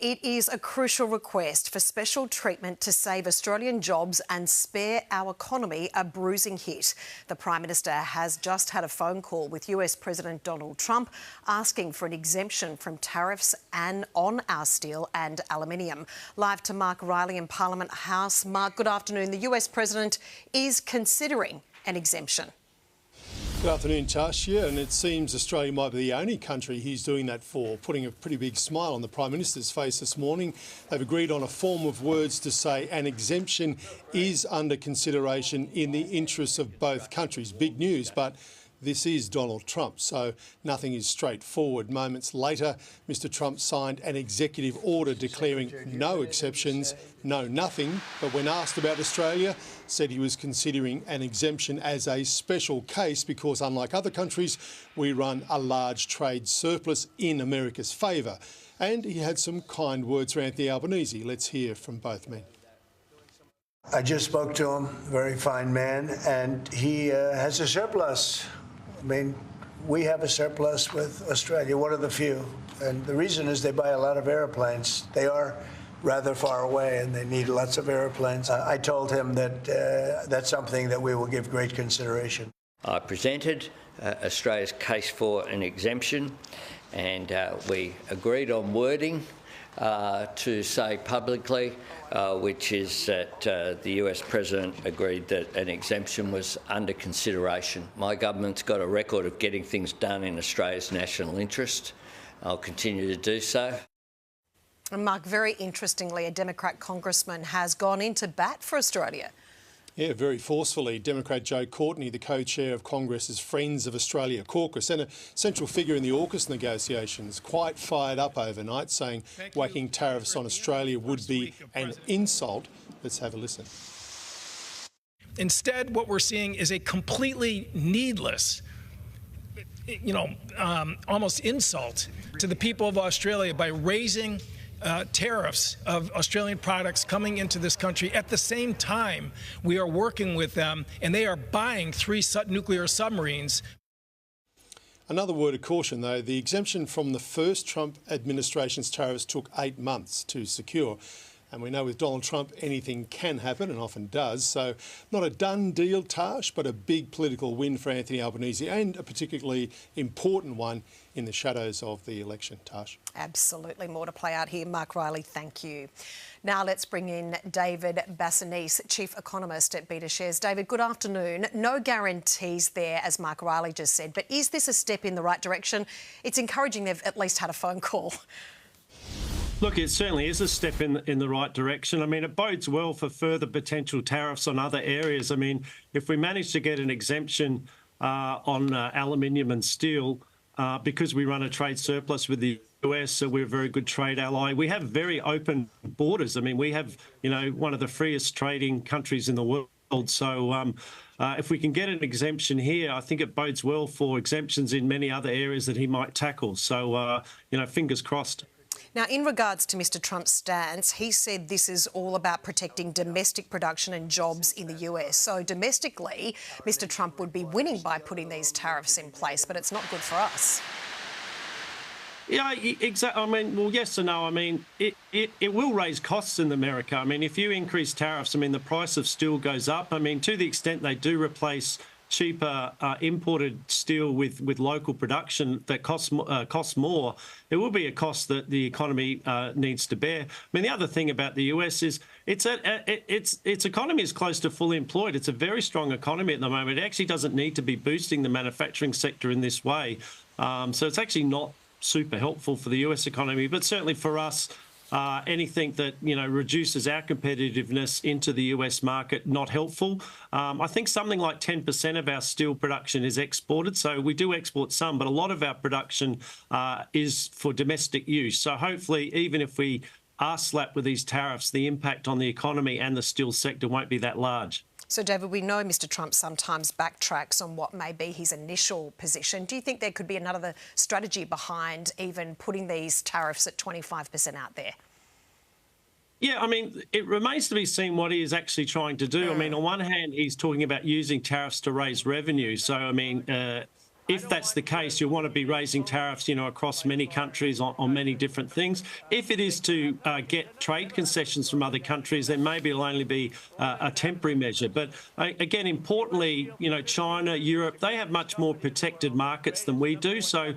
it is a crucial request for special treatment to save Australian jobs and spare our economy a bruising hit. The Prime Minister has just had a phone call with US President Donald Trump asking for an exemption from tariffs and on our steel and aluminium. Live to Mark Riley in Parliament House. Mark, good afternoon. The US President is considering an exemption. Good afternoon, Tash. Yeah, and it seems Australia might be the only country he's doing that for, putting a pretty big smile on the Prime Minister's face this morning. They've agreed on a form of words to say an exemption is under consideration in the interests of both countries. Big news, but this is Donald Trump, so nothing is straightforward. Moments later, Mr Trump signed an executive order declaring no exceptions, no nothing, but when asked about Australia, said he was considering an exemption as a special case because, unlike other countries, we run a large trade surplus in America's favour. And he had some kind words for Anthony Albanese. Let's hear from both men. I just spoke to him, very fine man, and he has a surplus. I mean, we have a surplus with Australia, one of the few. And the reason is they buy a lot of airplanes. They are rather far away and they need lots of airplanes. I told him that that's something that we will give great consideration. I presented Australia's case for an exemption and we agreed on wording to say publicly, which is that the US President agreed that an exemption was under consideration. My government's got a record of getting things done in Australia's national interest. I'll continue to do so. And Mark, very interestingly, a Democrat congressman has gone into bat for Australia. Yeah, very forcefully. Democrat Joe Courtney, the co-chair of Congress's Friends of Australia caucus and a central figure in the AUKUS negotiations, quite fired up overnight, saying whacking tariffs on Australia would be an insult. Let's have a listen. Instead, what we're seeing is a completely needless, almost insult to the people of Australia by raising tariffs of Australian products coming into this country. At the same time, we are working with them and they are buying 3 nuclear submarines. Another word of caution, though, the exemption from the first Trump administration's tariffs took 8 months to secure. And we know with Donald Trump, anything can happen and often does. So not a done deal, Tash, but a big political win for Anthony Albanese and a particularly important one in the shadows of the election, Tash. Absolutely. More to play out here. Mark Riley, thank you. Now let's bring in David Bassanese, Chief Economist at Beta Shares. David, good afternoon. No guarantees there, as Mark Riley just said, but is this a step in the right direction? It's encouraging they've at least had a phone call. Look, it certainly is a step in the right direction. I mean, it bodes well for further potential tariffs on other areas. I mean, if we manage to get an exemption on aluminium and steel because we run a trade surplus with the US, so we're a very good trade ally. We have very open borders. I mean, we have, one of the freest trading countries in the world. So if we can get an exemption here, I think it bodes well for exemptions in many other areas that he might tackle. So, fingers crossed. Now, in regards to Mr Trump's stance, he said this is all about protecting domestic production and jobs in the US. So domestically, Mr Trump would be winning by putting these tariffs in place, but it's not good for us. Yeah, exactly. I mean, well, yes and no. I mean, it will raise costs in America. I mean, if you increase tariffs, I mean, the price of steel goes up. I mean, to the extent they do replace cheaper imported steel with local production that costs more, there will be a cost that the economy needs to bear. I mean, the other thing about the US is its economy is close to fully employed. It's a very strong economy at the moment. It actually doesn't need to be boosting the manufacturing sector in this way. So it's actually not super helpful for the US economy, but certainly for us, anything that reduces our competitiveness into the US market, not helpful. I think something like 10% of our steel production is exported, so we do export some, but a lot of our production is for domestic use. So hopefully, even if we are slapped with these tariffs, the impact on the economy and the steel sector won't be that large. So, David, we know Mr Trump sometimes backtracks on what may be his initial position. Do you think there could be another strategy behind even putting these tariffs at 25% out there? Yeah, I mean, it remains to be seen what he is actually trying to do. I mean, on one hand, he's talking about using tariffs to raise revenue. So, I mean, if that's the case, you'll want to be raising tariffs, across many countries on many different things. If it is to get trade concessions from other countries, then maybe it'll only be a temporary measure. But again, importantly, China, Europe, they have much more protected markets than we do. So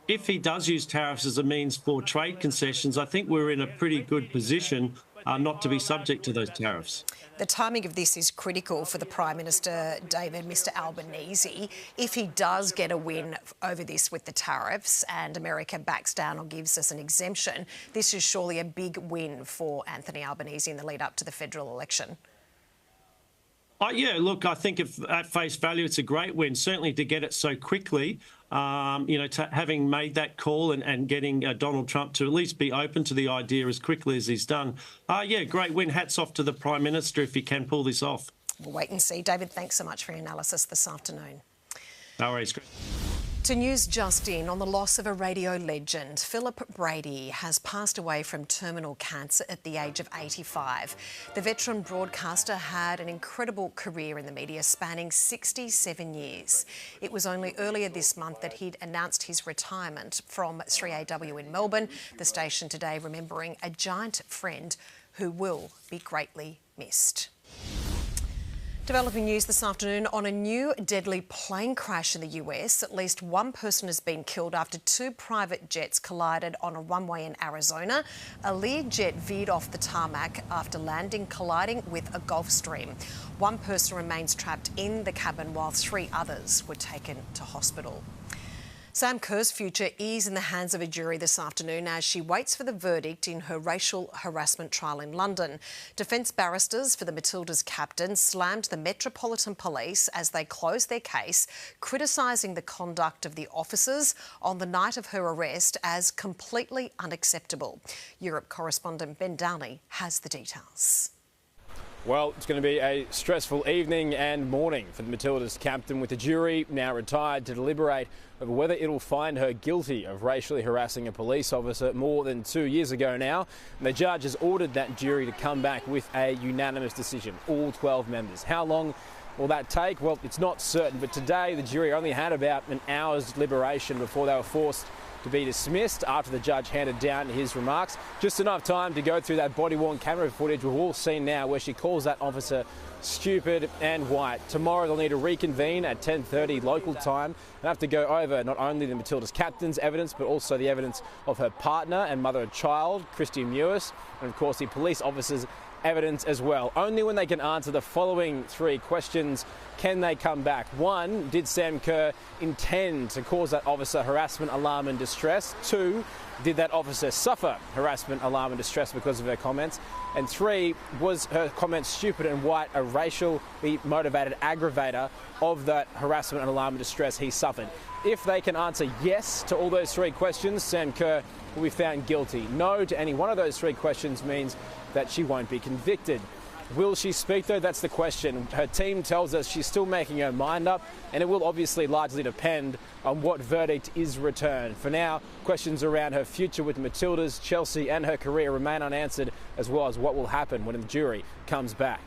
if he does use tariffs as a means for trade concessions, I think we're in a pretty good position not to be subject to those tariffs. The timing of this is critical for the Prime Minister, David, Mr Albanese. If he does get a win over this with the tariffs and America backs down or gives us an exemption, this is surely a big win for Anthony Albanese in the lead up to the federal election. Yeah, look, I think if at face value, it's a great win, certainly to get it so quickly. Having made that call and getting Donald Trump to at least be open to the idea as quickly as he's done. Yeah, great win. Hats off to the Prime Minister if he can pull this off. We'll wait and see. David, thanks so much for your analysis this afternoon. No worries. To news just in on the loss of a radio legend, Philip Brady has passed away from terminal cancer at the age of 85. The veteran broadcaster had an incredible career in the media spanning 67 years. It was only earlier this month that he'd announced his retirement from 3AW in Melbourne, the station today remembering a giant friend who will be greatly missed. Developing news this afternoon on a new deadly plane crash in the US. At least one person has been killed after two private jets collided on a runway in Arizona. A Learjet veered off the tarmac after landing, colliding with a Gulfstream. One person remains trapped in the cabin while three others were taken to hospital. Sam Kerr's future is in the hands of a jury this afternoon as she waits for the verdict in her racial harassment trial in London. Defence barristers for the Matilda's captain slammed the Metropolitan Police as they closed their case, criticising the conduct of the officers on the night of her arrest as completely unacceptable. Europe correspondent Ben Downey has the details. Well, it's going to be a stressful evening and morning for the Matilda's captain, with the jury now retired to deliberate over whether it will find her guilty of racially harassing a police officer more than 2 years ago now. And the judge has ordered that jury to come back with a unanimous decision, all 12 members. How long will that take? Well, it's not certain, but today the jury only had about an hour's deliberation before they were forced to be dismissed after the judge handed down his remarks. Just enough time to go through that body-worn camera footage we've all seen now, where she calls that officer stupid and white. Tomorrow they'll need to reconvene at 10:30 local time and have to go over not only the Matilda's captain's evidence, but also the evidence of her partner and mother of child, Christy Mewis, and of course the police officer's evidence as well. Only when they can answer the following three questions can they come back. One, did Sam Kerr intend to cause that officer harassment, alarm and distress? Two, did that officer suffer harassment, alarm and distress because of her comments? And three, was her comments stupid and white a racially motivated aggravator of that harassment and alarm and distress he suffered? If they can answer yes to all those three questions, Sam Kerr will be found guilty. No to any one of those three questions means that she won't be convicted. Will she speak though? That's the question. Her team tells us she's still making her mind up, and it will obviously largely depend on what verdict is returned. For now, questions around her future with Matilda's, Chelsea and her career remain unanswered, as well as what will happen when the jury comes back.